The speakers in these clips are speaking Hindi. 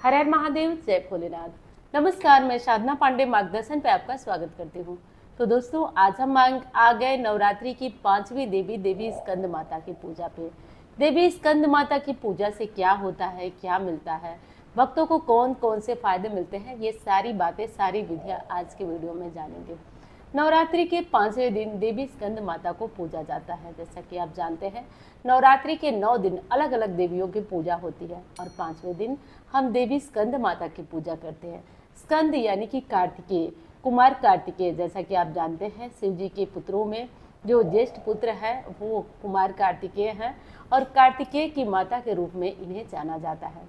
हर हर महादेव, जय भोलेनाथ। नमस्कार, मैं साधना पांडे मार्गदर्शन पे आपका स्वागत करती हूँ। तो दोस्तों, आज हम आ गए नवरात्रि की 5वीं देवी स्कंद माता की पूजा पे। देवी स्कंद माता की पूजा से क्या होता है, क्या मिलता है, भक्तों को कौन कौन से फायदे मिलते हैं, ये सारी बातें, सारी विधियाँ आज के वीडियो में जानेंगे। नवरात्रि के 5वें दिन देवी स्कंद माता को पूजा जाता है। जैसा कि आप जानते हैं, नवरात्रि के 9 दिन अलग अलग देवियों की पूजा होती है और 5वें दिन हम देवी स्कंद माता की पूजा करते हैं। स्कंद यानी कि कार्तिकेय, कुमार कार्तिकेय। जैसा कि आप जानते हैं, शिव जी के पुत्रों में जो ज्येष्ठ पुत्र है वो कुमार कार्तिकेय हैं और कार्तिकेय की माता के रूप में इन्हें जाना जाता है।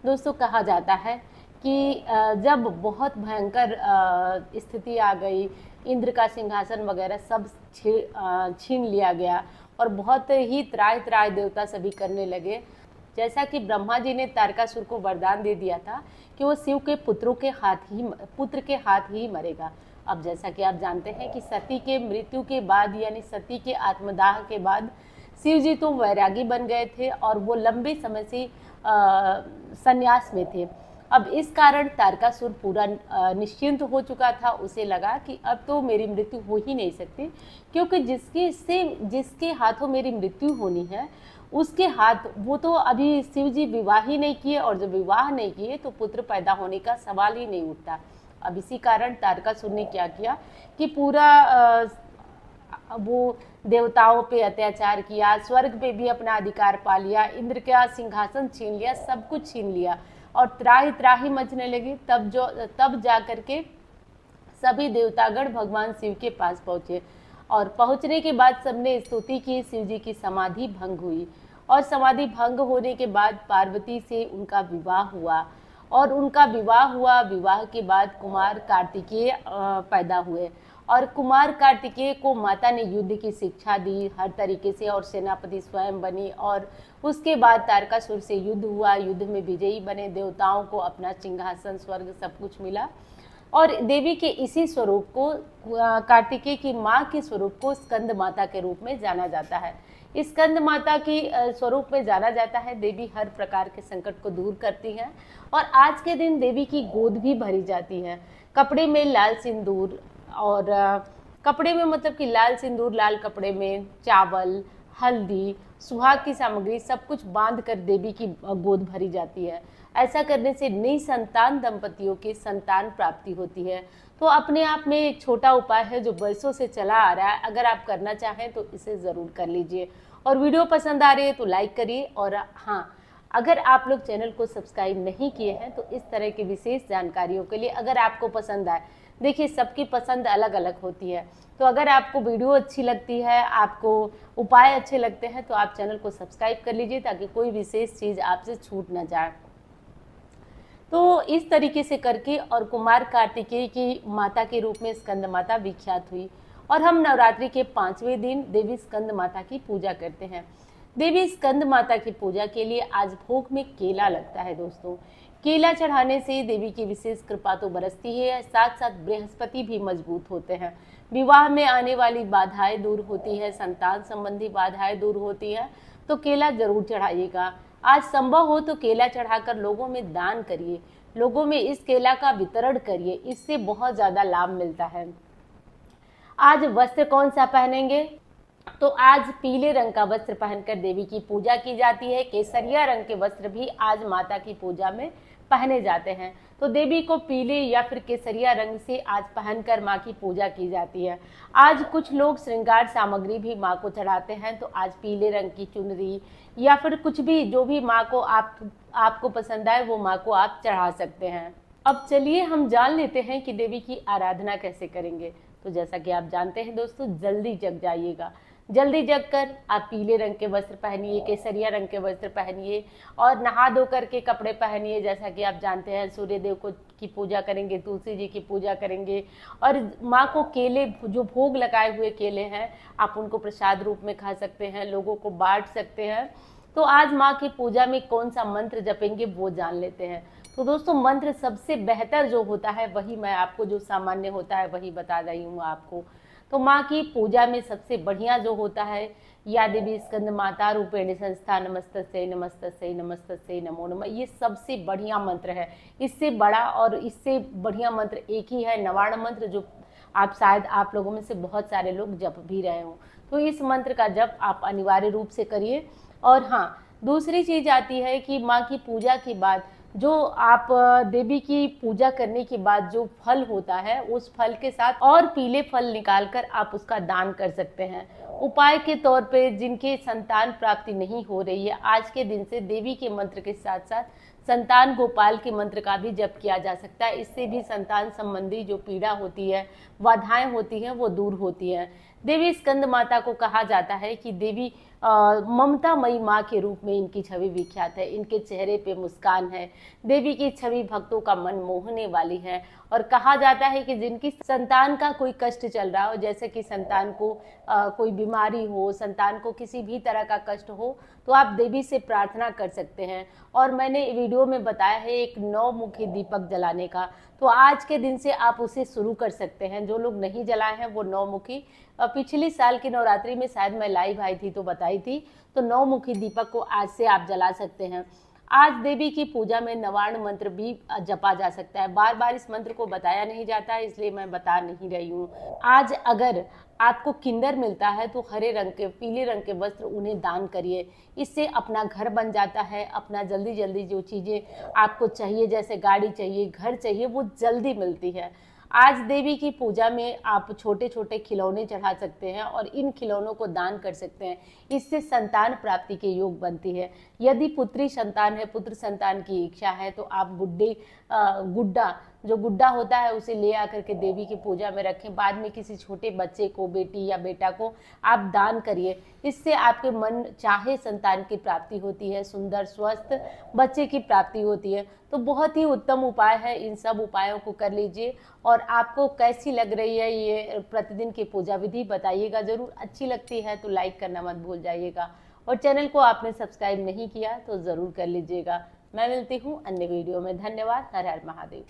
दोस्तों, कहा जाता है कि जब बहुत भयंकर स्थिति आ गई, इंद्र का सिंहासन वगैरह सब छीन लिया गया और बहुत ही त्राहि त्राहि देवता सभी करने लगे। जैसा कि ब्रह्मा जी ने तारकासुर को वरदान दे दिया था कि वो शिव के पुत्र के हाथ ही मरेगा। अब जैसा कि आप जानते हैं कि सती के मृत्यु के बाद यानी सती के आत्मदाह के बाद शिव जी तो वैरागी बन गए थे और वो लंबे समय से संन्यास में थे। अब इस कारण तारकासुर पूरा निश्चिंत हो चुका था। उसे लगा कि अब तो मेरी मृत्यु हो ही नहीं सकती, क्योंकि जिसके हाथों मेरी मृत्यु होनी है उसके हाथ, वो तो अभी शिव जी विवाह ही नहीं किए और जब विवाह नहीं किए तो पुत्र पैदा होने का सवाल ही नहीं उठता। अब इसी कारण तारकासुर ने क्या किया कि पूरा वो देवताओं पे अत्याचार किया, स्वर्ग पे भी अपना अधिकार पा लिया, इंद्र का सिंहासन छीन लिया, सब कुछ छीन लिया और त्राहि त्राहि मचने लगी। तब जा करके सभी देवतागण भगवान शिव के पास पहुँचे और पहुँचने के बाद सबने स्तुति की। शिव जी की समाधि भंग हुई और समाधि भंग होने के बाद पार्वती से उनका विवाह हुआ और उनका विवाह के बाद कुमार कार्तिकेय पैदा हुए और कुमार कार्तिकेय को माता ने युद्ध की शिक्षा दी हर तरीके से और सेनापति स्वयं बनी और उसके बाद तारकासुर से युद्ध हुआ, युद्ध में विजयी बने, देवताओं को अपना सिंहासन, स्वर्ग सब कुछ मिला और देवी के इसी स्वरूप को, कार्तिकेय की माँ के स्वरूप को स्कंद माता के रूप में जाना जाता है। स्कंद माता की स्वरूप में जाना जाता है। देवी हर प्रकार के संकट को दूर करती हैं और आज के दिन देवी की गोद भी भरी जाती है। कपड़े में लाल सिंदूर और कपड़े में मतलब कि लाल सिंदूर, लाल कपड़े में चावल, हल्दी, सुहाग की सामग्री सब कुछ बांध कर देवी की गोद भरी जाती है। ऐसा करने से नई संतान दंपतियों की संतान प्राप्ति होती है। तो अपने आप में एक छोटा उपाय है जो वर्षों से चला आ रहा है। अगर आप करना चाहें तो इसे ज़रूर कर लीजिए और वीडियो पसंद आ रही है तो लाइक करिए। और हाँ, अगर आप लोग चैनल को सब्सक्राइब नहीं किए हैं तो इस तरह की विशेष जानकारियों के लिए अगर आपको पसंद आए, देखिए सबकी पसंद अलग अलग होती है, तो अगर आपको वीडियो अच्छी लगती है, आपको उपाय अच्छे लगते हैं तो आप चैनल को सब्सक्राइब कर लीजिए ताकि कोई विशेष चीज़ आपसे छूट ना जाए। तो इस तरीके से करके और कुमार कार्तिकेय की माता के रूप में स्कंद माता विख्यात हुई और हम नवरात्रि के 5वें दिन देवी स्कंद माता की पूजा करते हैं। देवी स्कंद माता की पूजा के लिए आज भोग में केला लगता है। दोस्तों, केला चढ़ाने से देवी की विशेष कृपा तो बरसती है, साथ साथ बृहस्पति भी मजबूत होते हैं, विवाह में आने वाली बाधाएं दूर होती है, संतान संबंधी बाधाएं दूर होती है। तो केला जरूर चढ़ाइएगा। आज संभव हो तो केला चढ़ाकर लोगों में दान करिए, लोगों में इस केला का वितरण करिए, इससे बहुत ज़्यादा लाभ मिलता है। आज वस्त्र कौन सा पहनेंगे? तो आज पीले रंग का वस्त्र पहनकर देवी की पूजा की जाती है। केसरिया रंग के वस्त्र भी आज माता की पूजा में पहने जाते हैं। तो देवी को पीले या फिर केसरिया रंग से आज पहनकर माँ की पूजा की जाती है। आज कुछ लोग श्रृंगार सामग्री भी माँ को चढ़ाते हैं, तो आज पीले रंग की चुनरी या फिर कुछ भी जो भी माँ को आपको पसंद आए वो माँ को आप चढ़ा सकते हैं। अब चलिए हम जान लेते हैं कि देवी की आराधना कैसे करेंगे। तो जैसा कि आप जानते हैं दोस्तों, जल्दी जग जाइएगा। जल्दी जग कर आप पीले रंग के वस्त्र पहनिए, केसरिया रंग के वस्त्र पहनिए और नहा धो करके कपड़े पहनिए। जैसा कि आप जानते हैं, सूर्य देव को की पूजा करेंगे, तुलसी जी की पूजा करेंगे और माँ को केले, जो भोग लगाए हुए केले हैं, आप उनको प्रसाद रूप में खा सकते हैं, लोगों को बांट सकते हैं। तो आज माँ की पूजा में कौन सा मंत्र जपेंगे वो जान लेते हैं। तो दोस्तों, मंत्र सबसे बेहतर जो होता है वही मैं आपको, जो सामान्य होता है वही बता रही हूँ आपको। तो माँ की पूजा में सबसे बढ़िया जो होता है या देवी स्कंद माता रूपेण संस्था नमस्तस्यै नमस्तस्यै नमस्तस्यै नमो नमः, ये सबसे बढ़िया मंत्र है। इससे बड़ा और इससे बढ़िया मंत्र एक ही है, नवाण मंत्र, जो आप शायद आप लोगों में से बहुत सारे लोग जप भी रहे हो। तो इस मंत्र का जप आप अनिवार्य रूप से करिए। और हाँ, दूसरी चीज आती है कि माँ की पूजा के बाद जो आप देवी की पूजा करने के बाद जो फल होता है, उस फल के साथ और पीले फल निकालकर आप उसका दान कर सकते हैं। उपाय के तौर पे जिनके संतान प्राप्ति नहीं हो रही है, आज के दिन से देवी के मंत्र के साथ साथ संतान गोपाल के मंत्र का भी जप किया जा सकता है। इससे भी संतान संबंधी जो पीड़ा होती है, बाधाएं होती हैं, वो दूर होती हैं। देवी स्कंद माता को कहा जाता है कि देवी ममतामयी माँ के रूप में इनकी छवि विख्यात है। इनके चेहरे पे मुस्कान है। देवी की छवि भक्तों का मन मोहने वाली है। और कहा जाता है कि जिनकी संतान का कोई कष्ट चल रहा हो, जैसे कि संतान को कोई बीमारी हो, संतान को किसी भी तरह का कष्ट हो, तो आप देवी से प्रार्थना कर सकते हैं। और मैंने वीडियो में बताया है एक 9 मुखी दीपक जलाने का, तो आज के दिन से आप उसे शुरू कर सकते हैं। जो लोग नहीं जलाए हैं वो 9 मुखी, पिछले साल की नवरात्रि में शायद मैं लाइव आई थी तो बताई थी, तो 9 मुखी दीपक को आज से आप जला सकते हैं। आज देवी की पूजा में नवाण मंत्र भी जपा जा सकता है। बार बार इस मंत्र को बताया नहीं जाता है, इसलिए मैं बता नहीं रही हूँ। आज अगर आपको किंडर मिलता है तो हरे रंग के, पीले रंग के वस्त्र उन्हें दान करिए। इससे अपना घर बन जाता है। अपना जल्दी जल्दी जो चीज़ें आपको चाहिए, जैसे गाड़ी चाहिए, घर चाहिए, वो जल्दी मिलती है। आज देवी की पूजा में आप छोटे छोटे खिलौने चढ़ा सकते हैं और इन खिलौनों को दान कर सकते हैं। इससे संतान प्राप्ति के योग बनती है। यदि पुत्री संतान है, पुत्र संतान की इच्छा है, तो आप गुड्डा जो गुड्डा होता है उसे ले आकर के देवी की पूजा में रखें। बाद में किसी छोटे बच्चे को, बेटी या बेटा को आप दान करिए। इससे आपके मन चाहे संतान की प्राप्ति होती है, सुंदर स्वस्थ बच्चे की प्राप्ति होती है। तो बहुत ही उत्तम उपाय है। इन सब उपायों को कर लीजिए। और आपको कैसी लग रही है ये प्रतिदिन की पूजा विधि, बताइएगा जरूर। अच्छी लगती है तो लाइक करना मत भूल जाइएगा। और चैनल को आपने सब्सक्राइब नहीं किया तो ज़रूर कर लीजिएगा। मैं मिलती हूँ अन्य वीडियो में। धन्यवाद। हर हर महादेव।